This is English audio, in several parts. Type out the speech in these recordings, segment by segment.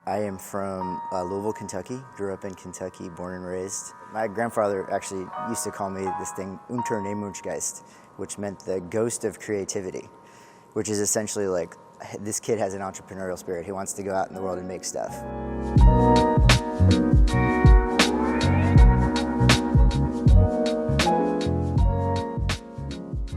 I am from Louisville, Kentucky. Grew up in Kentucky, born and raised. My grandfather actually used to call me this thing, Unternehmungsgeist, which meant the ghost of creativity, which is essentially like, this kid has an entrepreneurial spirit. He wants to go out in the world and make stuff.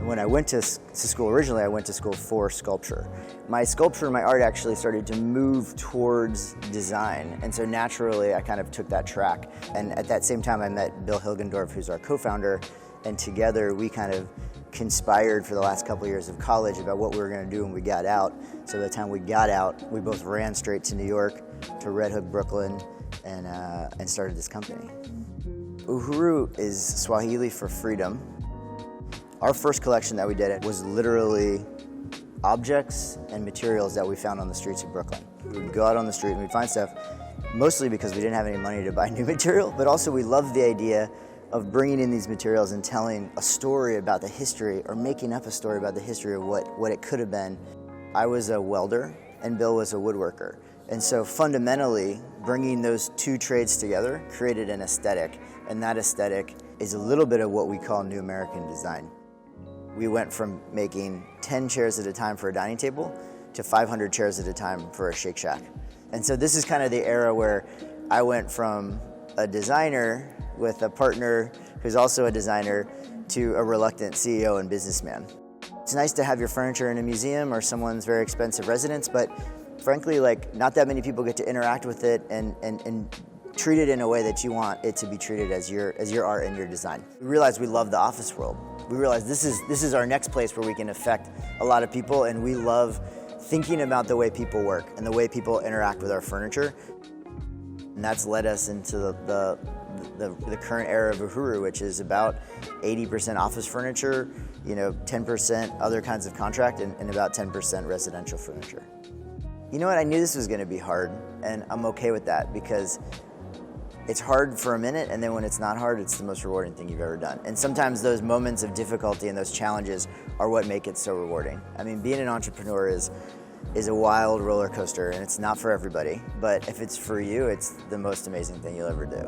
When I went to school originally, I went to school for sculpture. My sculpture and my art actually started to move towards design, and so naturally I kind of took that track. And at that same time I met Bill Hilgendorf, who's our co-founder, and together we kind of conspired for the last couple of years of college about what we were going to do when we got out. So by the time we got out, we both ran straight to New York, to Red Hook, Brooklyn, and started this company. Uhuru is Swahili for freedom. Our first collection that we did was literally objects and materials that we found on the streets of Brooklyn. We would go out on the street and we'd find stuff, mostly because we didn't have any money to buy new material, but also we loved the idea of bringing in these materials and telling a story about the history, or making up a story about the history of what it could have been. I was a welder and Bill was a woodworker. And so fundamentally, bringing those two trades together created an aesthetic, and that aesthetic is a little bit of what we call New American design. We went from making 10 chairs at a time for a dining table to 500 chairs at a time for a Shake Shack. And so this is kind of the era where I went from a designer with a partner who's also a designer to a reluctant CEO and businessman. It's nice to have your furniture in a museum or someone's very expensive residence, but frankly, like, not that many people get to interact with it and treat it in a way that you want it to be treated as your art and your design. We realized we love the office world. We realized this is our next place where we can affect a lot of people, and we love thinking about the way people work and the way people interact with our furniture. And that's led us into the current era of Uhuru, which is about 80% office furniture, 10% other kinds of contract, and about 10% residential furniture. You know what, I knew this was gonna be hard, and I'm okay with that, because it's hard for a minute, and then when it's not hard, it's the most rewarding thing you've ever done. And sometimes those moments of difficulty and those challenges are what make it so rewarding. I mean, being an entrepreneur is a wild roller coaster, and it's not for everybody, but if it's for you, it's the most amazing thing you'll ever do.